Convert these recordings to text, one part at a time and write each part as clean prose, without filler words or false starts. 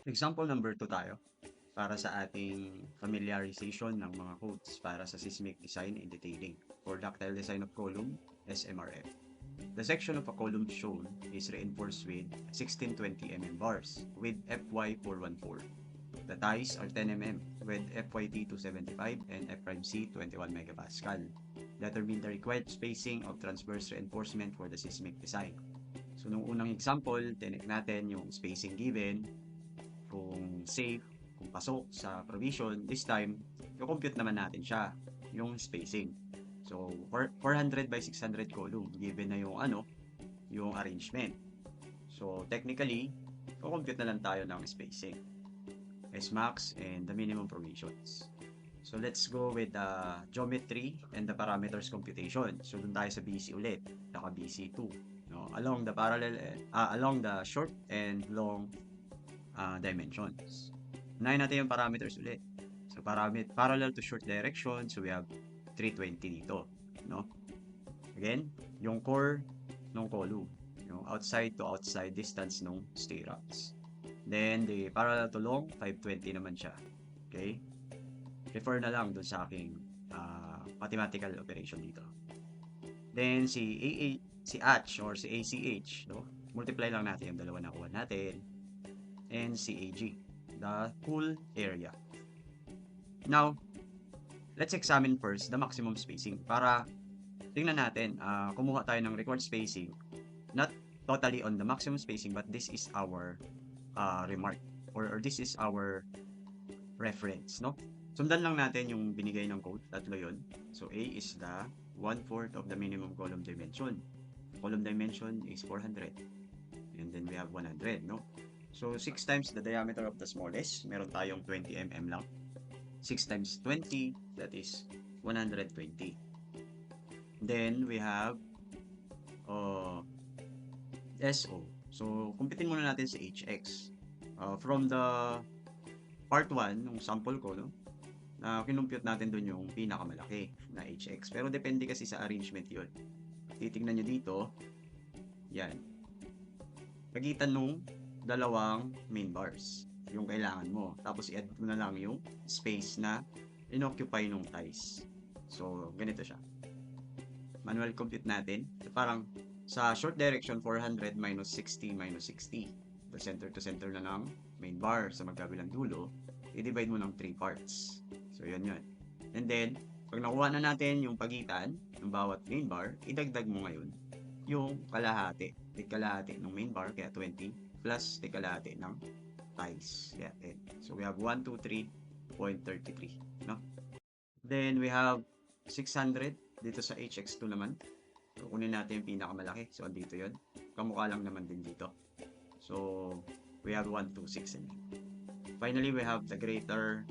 Example number 2 tayo para sa ating familiarization ng mga codes para sa seismic design and detailing for ductile design of column, SMRF. The section of a column shown is reinforced with 1620 mm bars with FY414. The ties are 10 mm with FYT 275 and F'C 21 megapascal. Determine the required spacing of transverse reinforcement for the seismic design. So, nung unang example, tinik natin yung spacing given, kung safe, kung pasok sa provision. This time, i-compute naman natin siya, yung spacing. So, 400 by 600 column, given na yung yung arrangement. So, technically, i-compute na lang tayo ng spacing, Smax, and the minimum provisions. So, let's go with the geometry and the parameters computation. So, dun tayo sa BC ulit, naka BC2. No? Along the short and long dimensions. Unahin natin yung parameters ulit. So, parallel to short direction, so we have 320 dito. No? Again, yung core ng column. Yung outside to outside distance ng stirrups. Then, the parallel to long, 520 naman siya. Okay? Refer na lang dun sa aking mathematical operation dito. Then, si H or si ACH, no? Multiply lang natin yung dalawa na kuha natin. And si AG, the whole area. Now, let's examine first the maximum spacing para tingnan natin, kumuha tayo ng required spacing, not totally on the maximum spacing, but this is our remark or this is our reference, no? Sundan lang natin yung binigay ng code, tatlo yun. So, A is the 1/4 of the minimum column dimension. Column dimension is 400. And then we have 100, no? So, 6 times the diameter of the smallest, meron tayong 20 mm lang. 6 times 20, that is 120. Then, we have SO. So, kumpitin muna natin si HX. From the part 1, nung sample ko, no? Na kinumpute natin dun yung pinakamalaki na HX. Pero depende kasi sa arrangement yun. Titignan nyo dito, yan. Pagitan nung dalawang main bars, yung kailangan mo. Tapos i-add mo na lang yung space na inoccupy nung ties. So, ganito siya. Manual compute natin. So, parang sa short direction, 400 minus 60 minus 60. The center to center na ng main bar sa magkabilang dulo. I-divide mo ng 3 parts. So, yun yun. And then, pag nakuha na natin yung pagitan ng bawat main bar, idagdag mo ngayon yung kalahati. Kalahati ng main bar, kaya 20, plus kalahati ng ties. Kaya 10. So, we have 123.33. No? Then, we have 600 dito sa HX2 naman. So, kunin natin yung pinakamalaki. So, andito yun. Kamukha lang naman din dito. So, we have 126 in it. Finally, we have the greater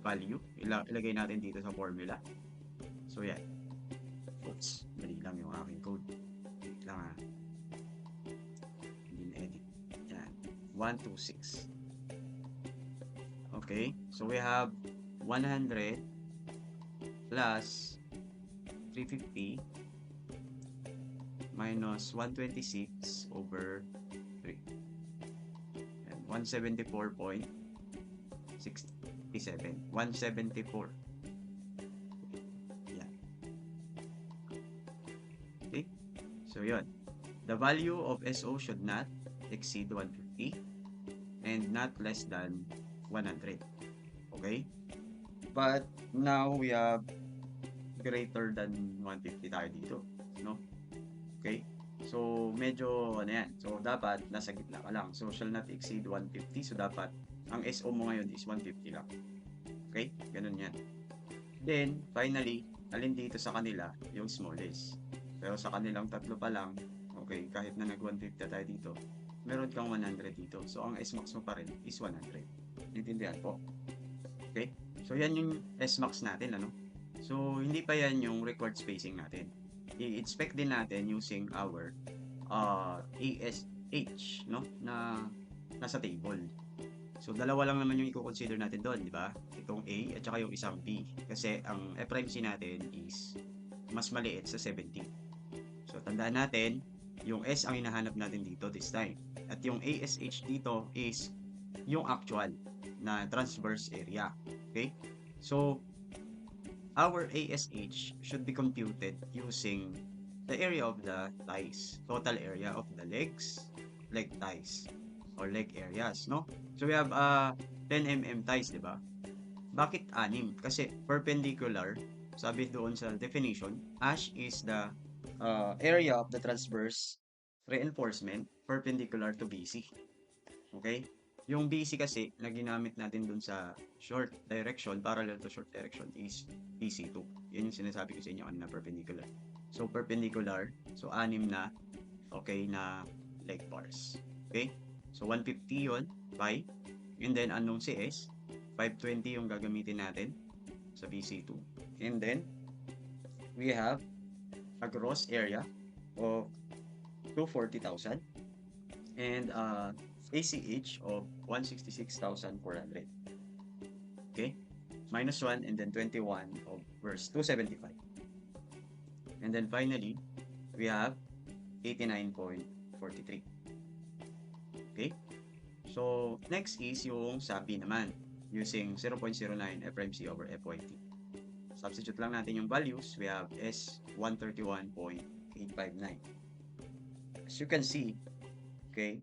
value. Ilagay natin dito sa formula. So, yan. Oops, mali lang yung aking code. Wait lang ha. Hindi na-edit. Yan. 126. Okay. So, we have 100 plus 350 minus 126 over 3. And 174.67. 174. Yan. Okay? So, yun. The value of SO should not exceed 150 and not less than 100. Okay? But now we have greater than 150 tayo dito. No? Okay? So, medyo ano yan. So, dapat nasa gitna ka lang. So, shall not exceed 150. So, dapat ang SO mo ngayon is 150 lang. Okay? Ganun yan. Then, finally, alin dito sa kanila yung smallest. Pero sa kanilang tatlo pa lang, okay, kahit na nag-150 tayo dito, meron kang 100 dito. So, ang S-max mo pa rin is 100. Intindihan po? Okay? So, yan yung S-max natin, ano? So, hindi pa yan yung required spacing natin. I-inspect din natin using our ASH, no? Na nasa table. So, dalawa lang naman yung i-consider natin doon, di ba? Itong A at saka yung isang B. Kasi ang F'C natin is mas maliit sa 70. So, tandaan natin, yung S ang hinahanap natin dito this time. At yung ASH dito is yung actual na transverse area. Okay? So, our ASH should be computed using the area of the thighs, total area of the legs, leg thighs, or leg areas, no? So, we have 10 mm thighs, di ba? Bakit 6? Kasi perpendicular, sabi doon sa definition, ASH is the area of the transverse reinforcement perpendicular to BC. Okay? Yung BC kasi na ginamit natin dun sa short direction, parallel to short direction is BC2. Yan yung sinasabi ko sa inyo kanina, perpendicular. So, perpendicular. So, 6 na, okay, na leg bars. Okay? So, 150 yon by, and then anong CS? 520 yung gagamitin natin sa BC2. And then, we have a gross area of 240,000 and ACH of 166,400. Okay? Minus 1 and then 21 of verse 275. And then finally, we have 89.43. Okay? So, next is yung sabi naman using 0.09 FRMC over FYT. Substitute lang natin yung values. We have S 131.859. As you can see, okay,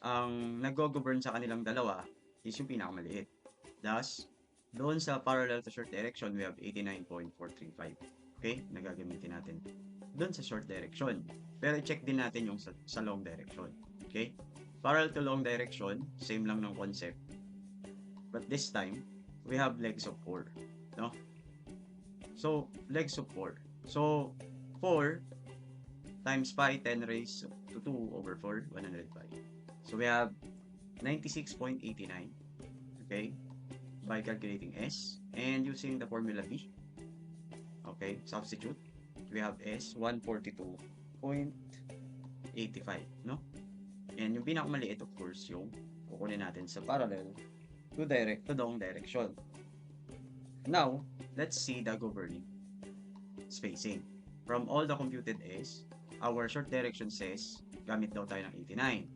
ang nag-govern sa kanilang dalawa is yung pinakamaliit. Thus, doon sa parallel to short direction, we have 89.435. Okay? Nagagamitin natin doon sa short direction. Pero i-check din natin yung sa long direction. Okay? Parallel to long direction, same lang ng concept. But this time, we have legs of 4. No? So, legs of 4. So, 4 times pi 10 raised to 2 over 4, 105. So, we have 96.89, okay, by calculating S and using the formula B. Okay, substitute. We have S 142.85, no? And yung pinakamaliit, of course, yung kukunin natin sa parallel to long direction. Now, let's see the governing spacing. From all the computed S, our short direction says, gamit daw tayo ng 89.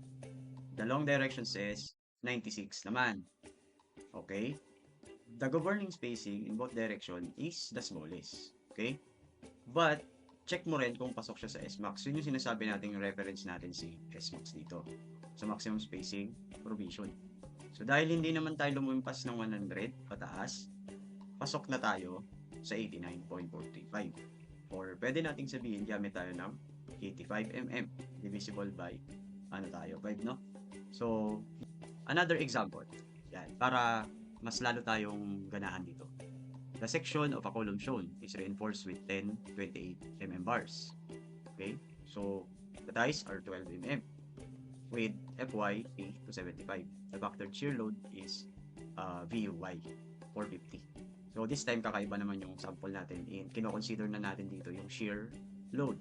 The long direction says 96 naman. Okay? The governing spacing in both direction is the smallest. Okay? But, check mo rin kung pasok siya sa SMAX. Yun yung sinasabi natin yung reference natin si SMAX dito. Sa maximum spacing provision. So, dahil hindi naman tayo lumimpas ng 100 pataas, pasok na tayo sa 89.435. Or pwede nating sabihin, gamit tayo ng 85 mm divisible by, 5, no? So, another example. Yan, para mas lalo tayong ganahan dito. The section of a column shown is reinforced with 10 28 mm bars. Okay? So, the ties are 12 mm with FY P to 75. The factored shear load is VUY 450. So, this time kakaiba naman yung sample natin. Kino-consider na natin dito yung shear load.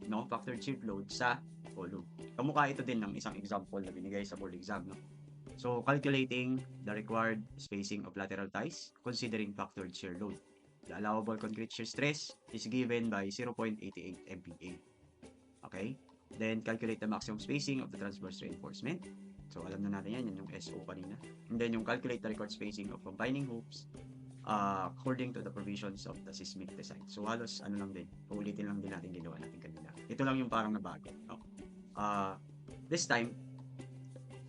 No? Factored shear load sa column. Kamukha ito din ng isang example na binigay sa board exam, no? So, calculating the required spacing of lateral ties, considering factored shear load. The allowable concrete shear stress is given by 0.88 MPa. Okay? Then, calculate the maximum spacing of the transverse reinforcement. So, alam na natin yan, yung SO kanina. And then, yung calculate the required spacing of combining hoops according to the provisions of the seismic design. So, halos ano lang din, uulitin lang din natin ginawa natin kanina. Ito lang yung parang nabago. No? This time,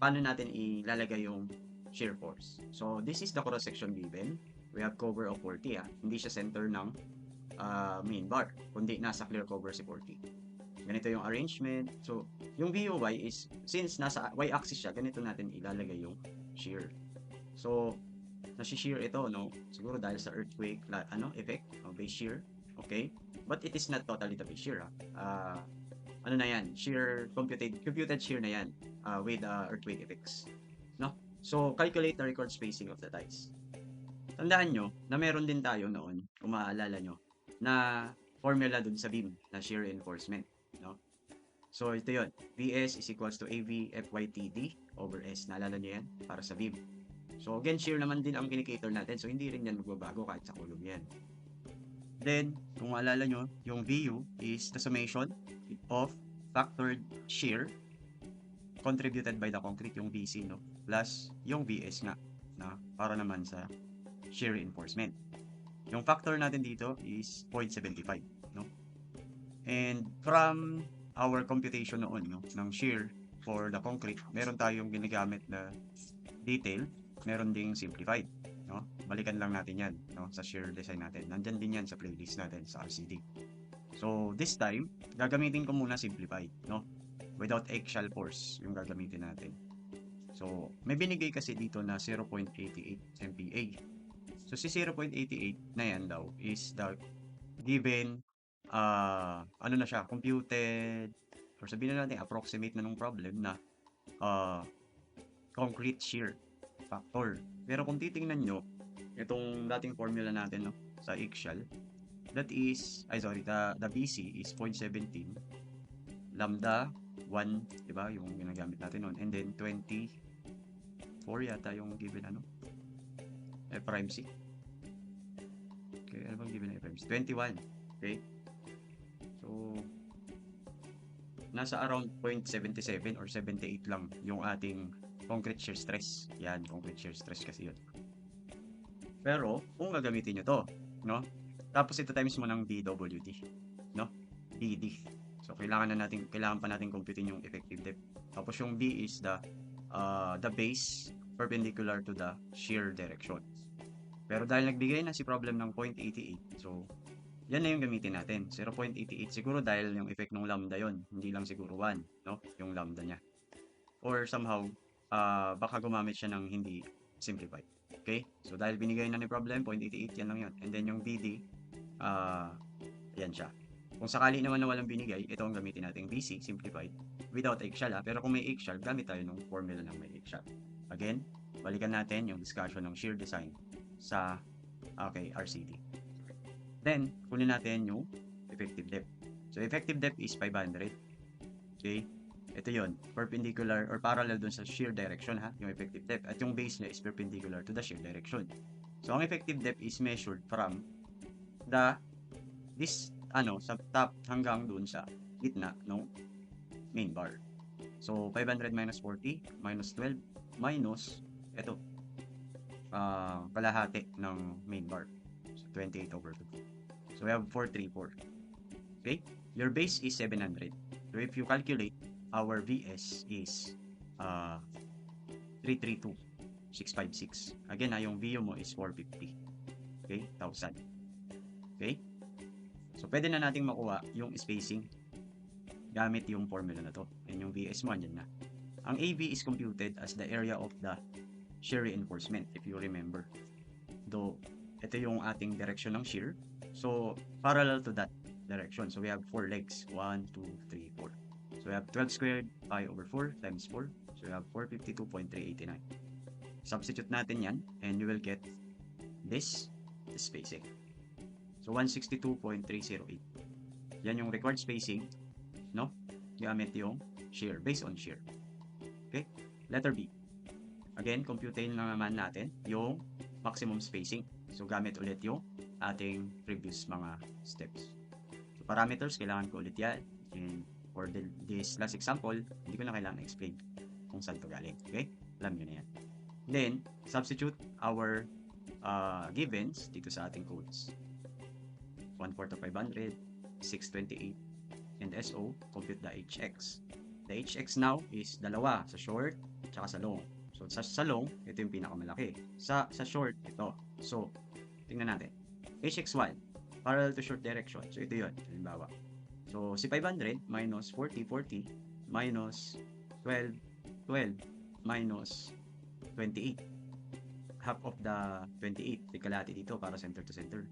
paano natin ilalagay yung shear force? So, this is the cross section given. We have cover of 40. Hindi siya center ng main bar, kundi nasa clear cover si 40. Ganito yung arrangement. So, yung VUY is, since nasa y-axis siya, ganito natin ilalagay yung shear. So, nasi-shear ito, no? Siguro dahil sa earthquake effect, base shear. Okay? But it is not totally the base shear. Ano na yan? Shear, computed shear na yan with earthquake effects. No? So, calculate the required spacing of the ties. Tandaan nyo na meron din tayo noon, kung maaalala nyo, na formula dun sa beam na shear reinforcement. No? So, ito yun. VS is equals to AV FYTD over S. Naalala nyo yan? Para sa beam. So, again, shear naman din ang indicator natin. So, hindi rin yan magbabago kahit sa column yan. Then, kung maalala nyo, yung VU is the summation of factored shear contributed by the concrete, yung BC, no? plus yung VS nga na para naman sa shear reinforcement. Yung factor natin dito is 0.75, no? And from our computation noon, no, ng shear for the concrete, meron tayong ginagamit na detail, meron ding simplified, no? Balikan lang natin 'yan, no, sa shear design natin. Nandiyan din 'yan sa playlist natin sa RCD. So, this time, gagamitin ko muna simplified, no? Without eggshell force yung gagamitin natin. So, may binigay kasi dito na 0.88 MPa. So, si 0.88 na yan daw is the given, ano na siya, computed, or sabihin na natin, approximate na nung problem na uh, concrete shear factor. Pero kung titingnan nyo, itong dating formula natin, no, sa eggshell, that is, the BC is 0.17, lambda 1, di ba, yung ginagamit natin nun, and then 24 yata yung given F prime C. Okay, ano bang given na F prime C? 21. Okay. So, nasa around 0.77 or 78 lang yung ating concrete shear stress. Yan, concrete shear stress kasi yun. Pero, kung gagamitin nyo to, no? Tapos ito times mo ng DWD, no? DD. So, kailangan pa natin computein yung effective depth. Tapos yung D is the base perpendicular to the shear direction. Pero dahil nagbigay na si problem ng 0.88, so yan na yung gamitin natin, 0.88. Siguro dahil yung effect ng lambda yon, hindi lang siguro 1, no? Yung lambda niya. Or somehow, baka gumamit siya ng hindi simplified. Okay? So dahil binigay na ni problem, 0.88, yan lang yun. And then yung DD, yan siya. Kung sakali naman na walang binigay, ito ang gamitin natin BC, simplified, without eggshell. Pero kung may eggshell, gamit tayo ng formula ng may eggshell. Again, balikan natin yung discussion ng shear design sa RCD. Then, kunin natin yung effective depth. So, effective depth is 500. Okay? Ito yon, perpendicular or parallel dun sa shear direction, ha? Yung effective depth. At yung base niya is perpendicular to the shear direction. So, ang effective depth is measured from sa top hanggang dun sa gitna ng main bar. So, 500 minus 40, minus 12, minus, ito, kalahati ng main bar. So, 28/2. So, we have 434. Okay? Your base is 700. So, if you calculate, our VS is 332,656. Again, yung VU mo is 450. Okay? 1,000. Okay? So, pwede na nating makuha yung spacing gamit yung formula na to. And yung VS mo, andyan na. Ang AV is computed as the area of the shear reinforcement, if you remember. Though, ito yung ating direction ng shear. So, parallel to that direction. So, we have 4 legs. 1, 2, 3, 4. So, we have 12 squared pi over 4 times 4. So, we have 452.389. Substitute natin yan and you will get this spacing. So, 162.308. Yan yung required spacing, no? Gamit yung shear, based on shear. Okay? Letter B. Again, computein na naman natin yung maximum spacing. So, gamit ulit yung ating previous mga steps. So, parameters, kailangan ko ulit yan. And for this last example, hindi ko na kailangan explain kung saan to galing. Okay? Alam nyo na yan. Then, substitute our givens dito sa ating codes. 1/4 of 500, 628, and SO, compute the HX. The HX now is dalawa, sa short, tsaka sa long. So, sa long, ito yung pinakamalaki. Sa short, ito. So, tingnan natin. HX1, parallel to short direction. So, ito yun. Halimbawa. So, si 500 minus 40, 40, minus 12, 12, minus 28. Half of the 28. May kalahati dito para center to center.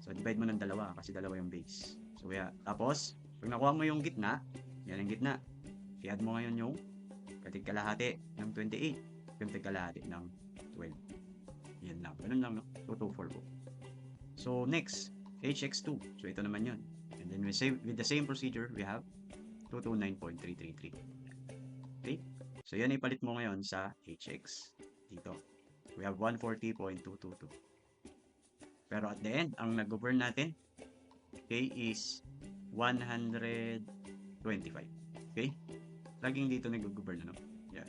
So, divide mo ng dalawa kasi dalawa yung base. So, yeah. Tapos, pag nakuha mo yung gitna, yan ang gitna. I-add mo ngayon yung kalahati ng 28. Yung kalahati ng 12. Yan lang. Ganun lang, no? So, 2, 4 po. So, next, HX2. So, ito naman yun. And then, with the same procedure, we have 229.333. Okay? So, yan ipalit mo ngayon sa HX. Dito. We have 140.222. Pero at the end, ang nag-burn natin, okay, is 125. Okay? Laging dito nag-burn, ano? Yan.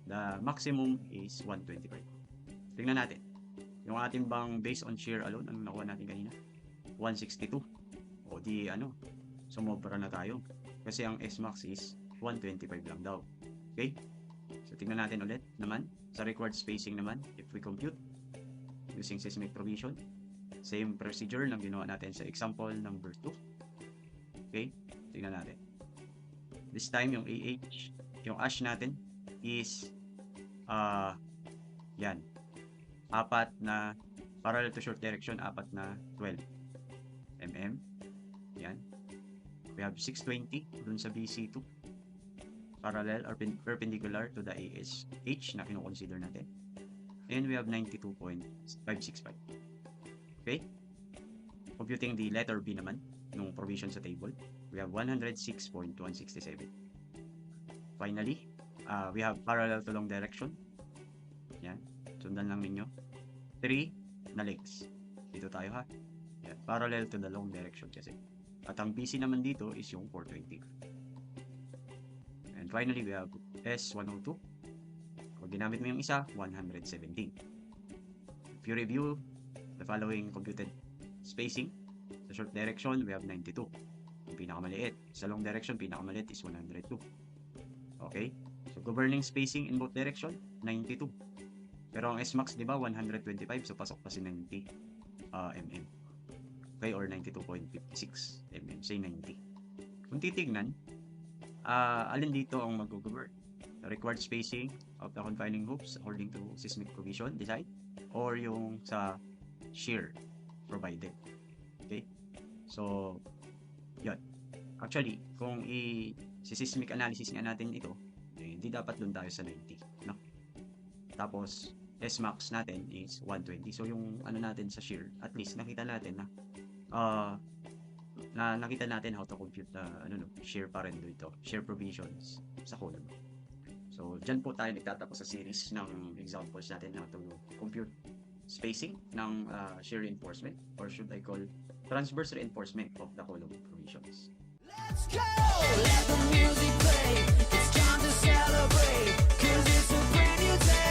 The maximum is 125. Tingnan natin. Yung ating bang based on shear alone, anong nakuha natin kanina? 162. O di ano, sumobra na tayo. Kasi ang S-max is 125 lang daw. Okay? So tingnan natin ulit naman. Sa required spacing naman, if we compute using seismic provision, same procedure lang ginawa natin sa example number 2. Okay? Tingnan natin. This time yung AH, yung ash natin is yan. 4 na parallel to short direction, 4 na 12 mm. Yan. We have 620 dun sa BC2. Parallel or perpendicular to the AH na kino-consider natin. And we have 92.565. Okay? Computing the letter B naman, nung provision sa table, we have 106.167. Finally, we have parallel to long direction. Yan. Sundan lang ninyo. 3 na legs. Dito tayo ha. Yan. Parallel to the long direction kasi. At ang BC naman dito is yung 420. And finally, we have S102. Kung ginamit mo yung isa, 117. If you review the following computed spacing, sa short direction, we have 92. Yung pinakamaliit. Sa long direction, pinakamaliit is 102. Okay? So, governing spacing in both direction, 92. Pero ang S-max, di ba, 125. So, pasok pa si 90 mm. Okay? Or 92.56 mm. Say 90. Kung titignan, alin dito ang mag-govern? The required spacing of the confining hoops according to seismic provision design or yung sa shear provided. Okay? So, yun. Actually, kung i-seismic analysis nga natin ito, hindi dapat dun tayo sa 90. No? Tapos, S-max natin is 120. So, yung ano natin sa shear, at least nakita natin na nakita natin how to compute the shear pa rin dito, shear provisions sa column. So, dyan po tayo nagtatapos sa series ng examples natin how to compute spacing ng shear reinforcement, or should I call transverse reinforcement of the column provisions. Let's go! Let the music play. It's time to celebrate.